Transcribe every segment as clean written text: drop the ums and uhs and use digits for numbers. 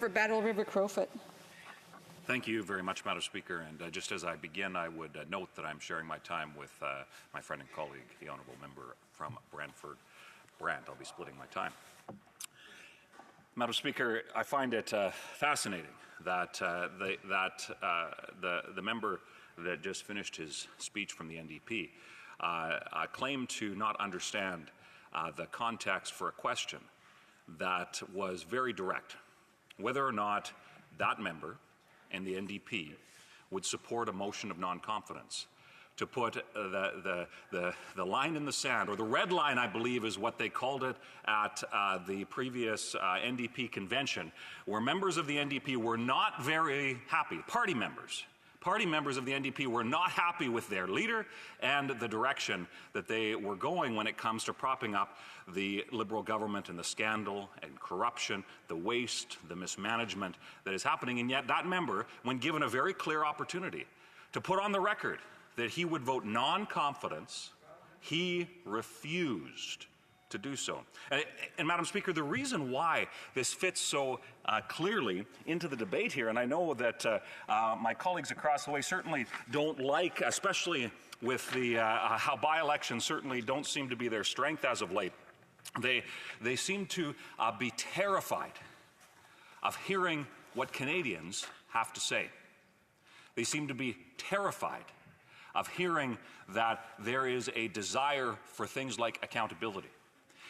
for Battle River Crowfoot. Thank you very much, Madam Speaker. And just as I begin, I would note that I'm sharing my time with my friend and colleague, the Honourable Member from Brantford Brant. I'll be splitting my time. Madam Speaker, I find it fascinating that the member that just finished his speech from the NDP claimed to not understand the context for a question that was very direct, whether or not that member and the NDP would support a motion of non-confidence. To put the line in the sand, or the red line, I believe is what they called it at the previous NDP convention, where members of the NDP were not very happy, party members of the NDP were not happy with their leader and the direction that they were going when it comes to propping up the Liberal government and the scandal and corruption, the waste, the mismanagement that is happening. And yet that member, when given a very clear opportunity to put on the record that he would vote non-confidence, he refused to do so. And Madam Speaker, the reason why this fits so clearly into the debate here, and I know that my colleagues across the way certainly don't like, especially with the how by-elections certainly don't seem to be their strength as of late, they seem to be terrified of hearing what Canadians have to say. They seem to be terrified of hearing that there is a desire for things like accountability.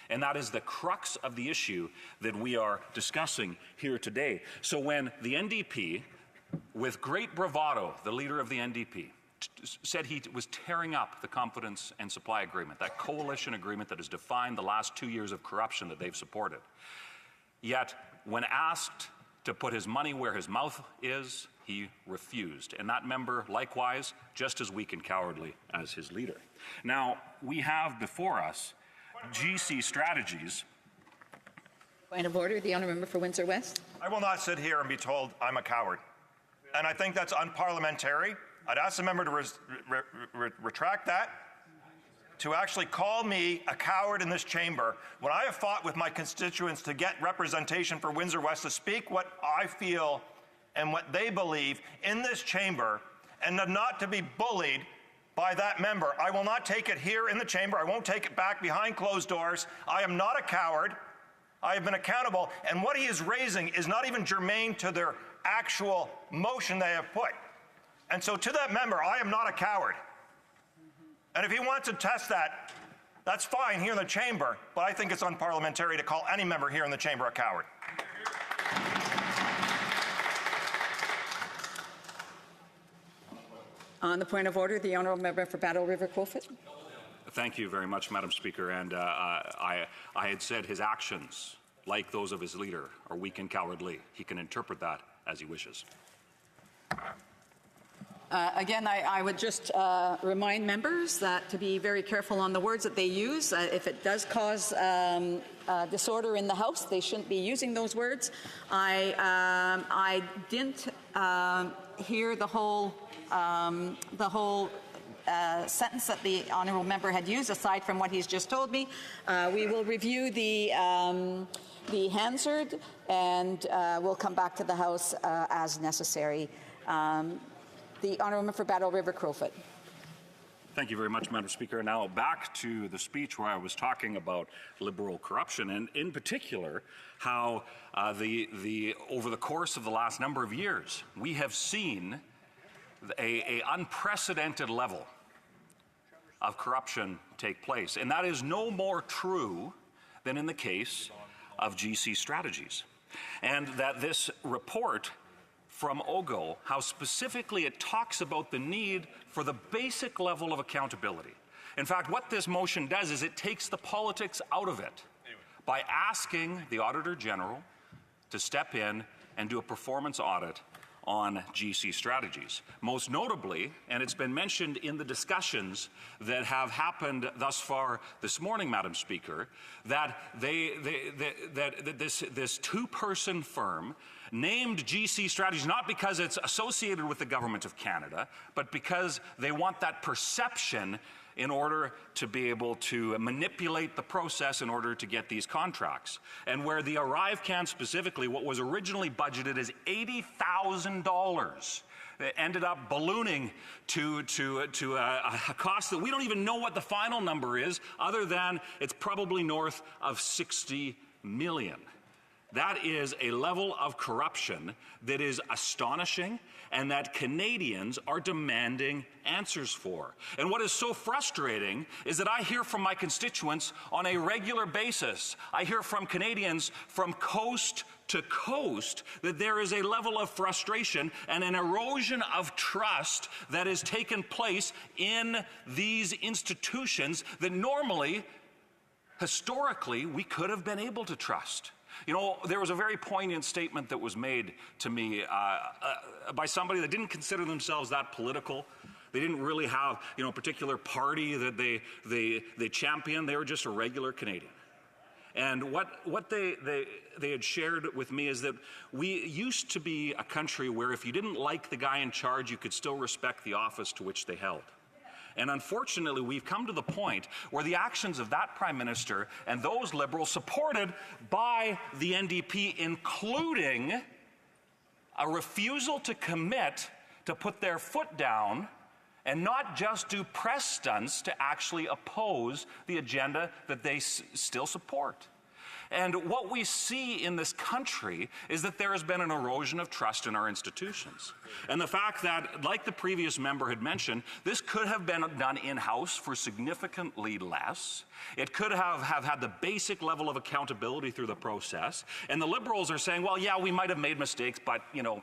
And that is the crux of the issue that we are discussing here today. So when the NDP, with great bravado, the leader of the NDP, said he was tearing up the confidence and supply agreement, that coalition agreement that has defined the last 2 years of corruption that they've supported, yet when asked to put his money where his mouth is, he refused. And that member, likewise, just as weak and cowardly as his leader. Now, we have before us GC strategies. Point of order, the honourable member for Windsor West. I will not sit here and be told I'm a coward. And I think that's unparliamentary. I'd ask the member to retract that, to actually call me a coward in this chamber when I have fought with my constituents to get representation for Windsor West to speak what I feel and what they believe in this chamber, and not to be bullied by that member. I will not take it here in the chamber. I won't take it back behind closed doors. I am not a coward. I have been accountable, and what he is raising is not even germane to their actual motion they have put. And so to that member, I am not a coward. And if he wants to test that, that's fine here in the chamber, but I think it's unparliamentary to call any member here in the chamber a coward. On the point of order, the honourable member for Battle River Crowfoot. Thank you very much, Madam Speaker. And I had said his actions, like those of his leader, are weak and cowardly. He can interpret that as he wishes. Again, I would just remind members that to be very careful on the words that they use. If it does cause disorder in the House, they shouldn't be using those words. I didn't hear the whole sentence that the honourable member had used, aside from what he's just told me. We will review the Hansard, and we'll come back to the House as necessary. The honourable member for Battle River Crowfoot. Thank you very much, Madam Speaker. Now back to the speech where I was talking about Liberal corruption, and in particular how over the course of the last number of years we have seen a unprecedented level of corruption take place. And that is no more true than in the case of GC strategies. And that this report from OGO, how specifically it talks about the need for the basic level of accountability. In fact, what this motion does is it takes the politics out of it by asking the Auditor General to step in and do a performance audit on GC strategies. Most notably, and it's been mentioned in the discussions that have happened thus far this morning, Madam Speaker, that this two-person firm named GC Strategies not because it's associated with the Government of Canada, but because they want that perception in order to be able to manipulate the process in order to get these contracts. And where the ArriveCan specifically, what was originally budgeted as $80,000, it ended up ballooning to a cost that we don't even know what the final number is, other than it's probably north of $60 million. That is a level of corruption that is astonishing and that Canadians are demanding answers for. And what is so frustrating is that I hear from my constituents on a regular basis. I hear from Canadians from coast to coast that there is a level of frustration and an erosion of trust that has taken place in these institutions that normally, historically, we could have been able to trust. You know, there was a very poignant statement that was made to me by somebody that didn't consider themselves that political. They didn't really have, you know, a particular party that they championed. They were just a regular Canadian. And what they had shared with me is that we used to be a country where if you didn't like the guy in charge, you could still respect the office to which they held. And unfortunately, we've come to the point where the actions of that Prime Minister and those Liberals supported by the NDP, including a refusal to commit to put their foot down and not just do press stunts to actually oppose the agenda that they still support. And what we see in this country is that there has been an erosion of trust in our institutions. And the fact that, like the previous member had mentioned, this could have been done in-house for significantly less. It could have had the basic level of accountability through the process. And the Liberals are saying, well, yeah, we might have made mistakes, but, you know,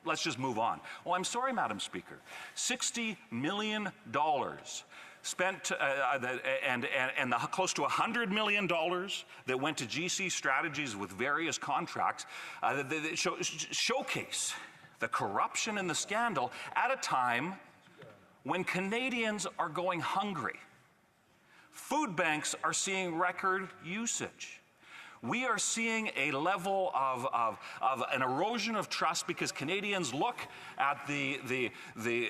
let's just move on. Well, I'm sorry, Madam Speaker. $60 million spent, and close to $100 million that went to GC Strategies with various contracts that showcase the corruption and the scandal at a time when Canadians are going hungry. Food banks are seeing record usage. We are seeing a level of an erosion of trust because Canadians look at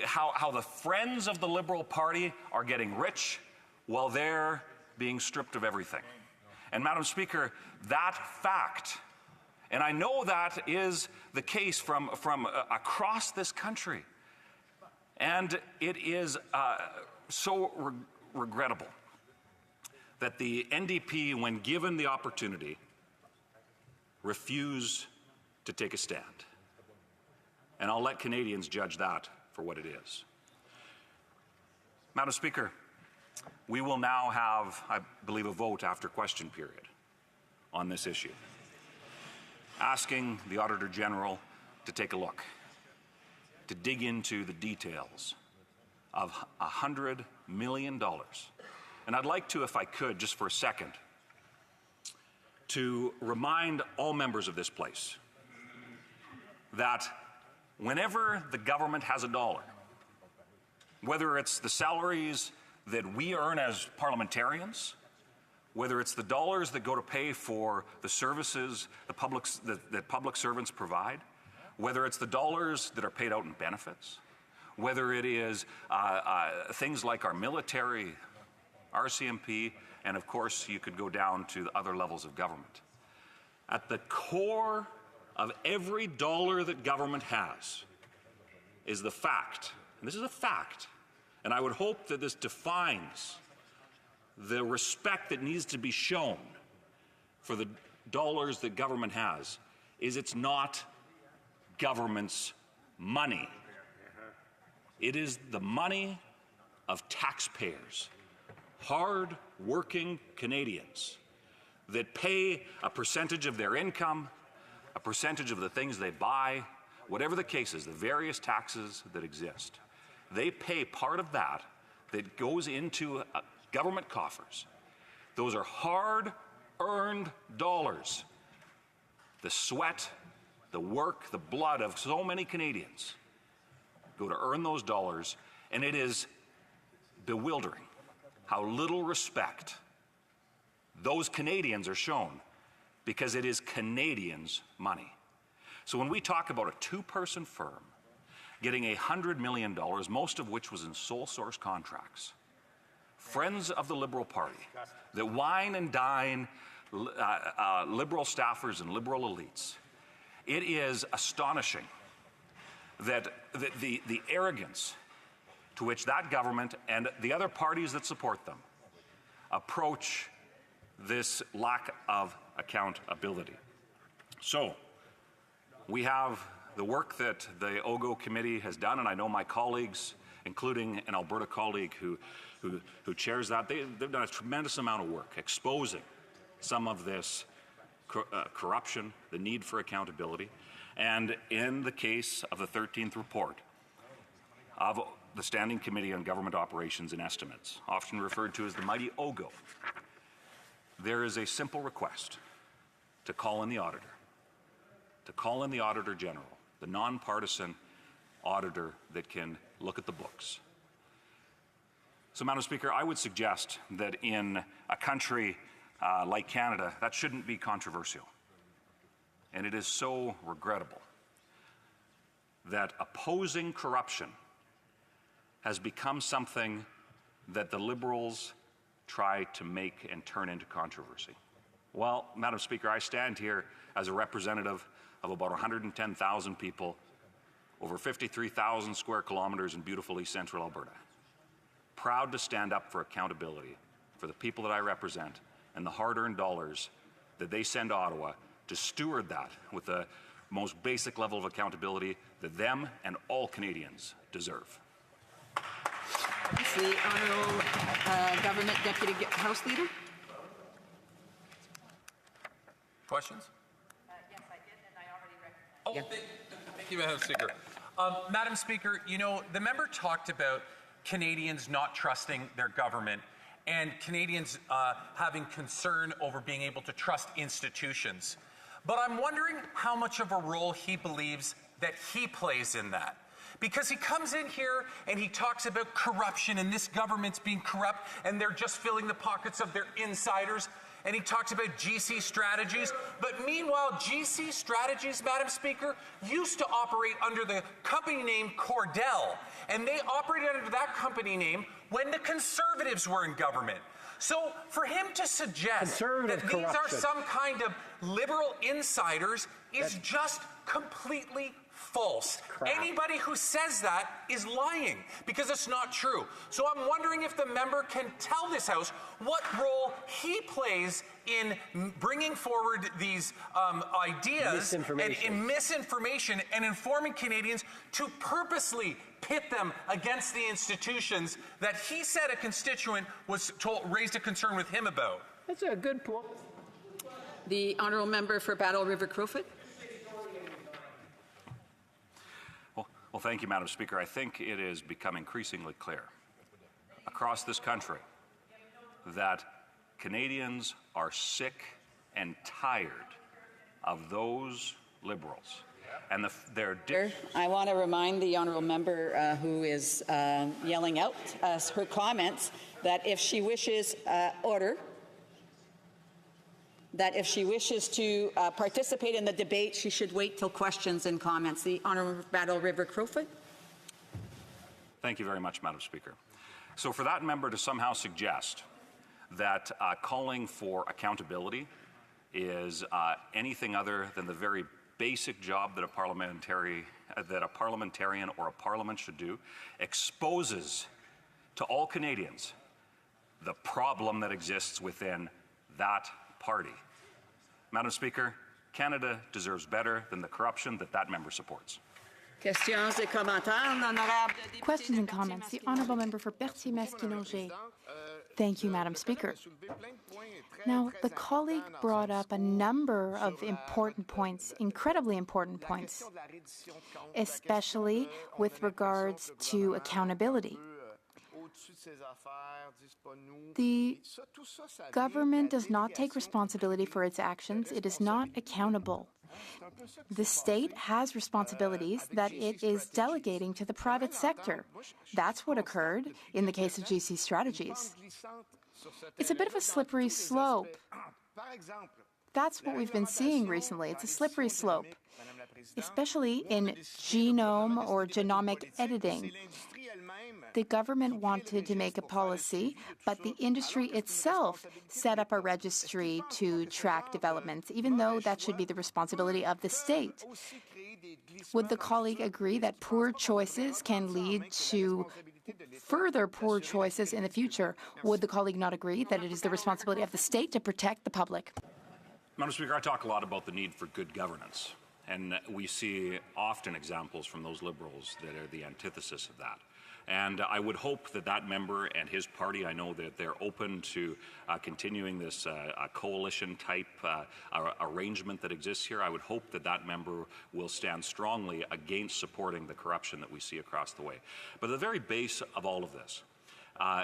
how the friends of the Liberal Party are getting rich while they're being stripped of everything. And Madam Speaker, that fact, and I know that is the case from across this country, and it is so regrettable that the NDP, when given the opportunity, refuse to take a stand. And I'll let Canadians judge that for what it is. Madam Speaker, we will now have, I believe, a vote after question period on this issue, asking the Auditor General to take a look, to dig into the details of $100 million. And I'd like to, if I could, just for a second, to remind all members of this place that whenever the government has a dollar, whether it's the salaries that we earn as parliamentarians, whether it's the dollars that go to pay for the services that public servants provide, whether it's the dollars that are paid out in benefits, whether it is things like our military, RCMP, and of course you could go down to the other levels of government. At the core of every dollar that government has is the fact, and this is a fact, and I would hope that this defines the respect that needs to be shown for the dollars that government has, is it's not government's money. It is the money of taxpayers, hard-working Canadians that pay a percentage of their income, a percentage of the things they buy, whatever the case is, the various taxes that exist. They pay part of that that goes into government coffers. Those are hard-earned dollars. The sweat, the work, the blood of so many Canadians go to earn those dollars, and it is bewildering how little respect those Canadians are shown because it is Canadians' money. So when we talk about a two-person firm getting $100 million, most of which was in sole source contracts, friends of the Liberal Party, that wine and dine Liberal staffers and Liberal elites, it is astonishing that the arrogance to which that government and the other parties that support them approach this lack of accountability. So, we have the work that the OGO committee has done, and I know my colleagues, including an Alberta colleague who chairs that, they've done a tremendous amount of work exposing some of this corruption, the need for accountability. And in the case of the 13th report of the Standing Committee on Government Operations and Estimates, often referred to as the mighty OGO, there is a simple request to call in the auditor, General, the nonpartisan auditor that can look at the books. So, Madam Speaker, I would suggest that in a country like Canada, that shouldn't be controversial. And it is so regrettable that opposing corruption has become something that the Liberals try to make and turn into controversy. Well, Madam Speaker, I stand here as a representative of about 110,000 people, over 53,000 square kilometers in beautiful East Central Alberta. Proud to stand up for accountability for the people that I represent and the hard-earned dollars that they send to Ottawa to steward that with the most basic level of accountability that them and all Canadians deserve. The Honourable Government Deputy House Leader. Questions? Yes, I did, and I already recognized. Thank you, Madam Speaker. Madam Speaker, you know, the member talked about Canadians not trusting their government and Canadians having concern over being able to trust institutions. But I'm wondering how much of a role he believes that he plays in that. Because he comes in here and he talks about corruption and this government's being corrupt and they're just filling the pockets of their insiders. And he talks about GC Strategies. But meanwhile, GC Strategies, Madam Speaker, used to operate under the company name Cordell. And they operated under that company name when the Conservatives were in government. So for him to suggest that these are some kind of Liberal insiders is just completely false. Anybody who says that is lying because it's not true. So I'm wondering if the member can tell this House what role he plays in bringing forward these ideas and in misinformation and informing Canadians to purposely pit them against the institutions that he said a constituent was raised a concern with him about. That's a good point. The Honourable Member for Battle River Crowfoot. Well, thank you, Madam Speaker. I think it is become increasingly clear across this country that Canadians are sick and tired of those Liberals. And I want to remind the Honourable Member who is yelling out her comments that if she wishes that if she wishes to participate in the debate, she should wait till questions and comments. The Honourable Battle River Crowfoot. Thank you very much, Madam Speaker. So for that member to somehow suggest that calling for accountability is anything other than the very basic job that a parliamentarian or a parliament should do, exposes to all Canadians the problem that exists within that party. Madam Speaker, Canada deserves better than the corruption that member supports. Questions and comments. The Honourable Member for Berthier-Masquinongé. Thank you, Madam Speaker. Now, the colleague brought up a number of important points, incredibly important points, especially with regards to accountability. The government does not take responsibility for its actions. It is not accountable. The state has responsibilities that it is delegating to the private sector. That's what occurred in the case of GC Strategies. It's a bit of a slippery slope. That's what we've been seeing recently. It's a slippery slope. especially in genome or genomic editing. The government wanted to make a policy, but the industry itself set up a registry to track developments, even though that should be the responsibility of the state. Would the colleague agree that poor choices can lead to further poor choices in the future? Would the colleague not agree that it is the responsibility of the state to protect the public? Madam Speaker, I talk a lot about the need for good governance, and we see often examples from those Liberals that are the antithesis of that. And I would hope that that member and his party, I know that they're open to continuing this coalition-type arrangement that exists here. I would hope that that member will stand strongly against supporting the corruption that we see across the way. But the very base of all of this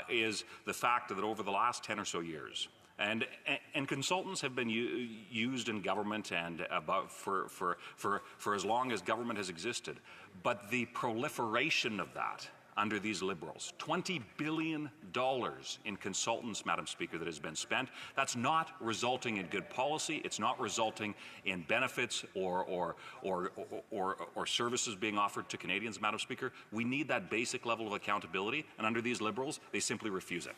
is the fact that over the last 10 or so years, and consultants have been used in government and for as long as government has existed, but the proliferation of that under these Liberals. $20 billion in consultants, Madam Speaker, that has been spent. That's not resulting in good policy. It's not resulting in benefits or services being offered to Canadians, Madam Speaker. We need that basic level of accountability, and under these Liberals, they simply refuse it.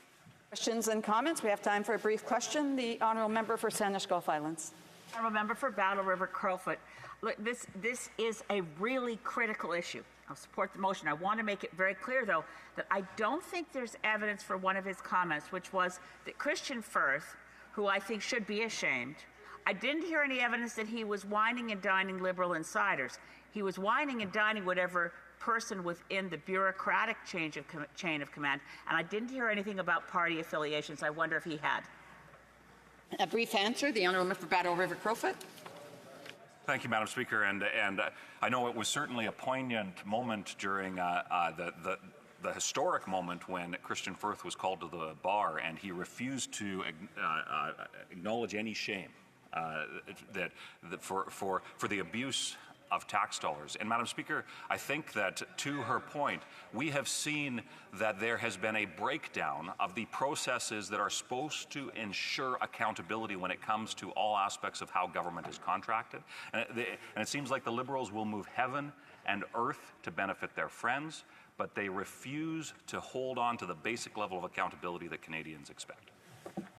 Questions and comments? We have time for a brief question. The honourable member for Sandwich Gulf Islands. Honourable member for Battle River Crowfoot. Look, this is a really critical issue. I'll support the motion. I want to make it very clear, though, that I don't think there's evidence for one of his comments, which was that Christian Firth, who I think should be ashamed, I didn't hear any evidence that he was whining and dining Liberal insiders. He was whining and dining whatever person within the bureaucratic chain of command, and I didn't hear anything about party affiliations. I wonder if he had. A brief answer, the honourable member for Battle River Crowfoot. Thank you, Madam Speaker, and I know it was certainly a poignant moment during the historic moment when Christian Firth was called to the bar, and he refused to acknowledge any shame for the abuse of tax dollars. And Madam Speaker, I think that to her point, we have seen that there has been a breakdown of the processes that are supposed to ensure accountability when it comes to all aspects of how government is contracted. And it seems like the Liberals will move heaven and earth to benefit their friends, but they refuse to hold on to the basic level of accountability that Canadians expect.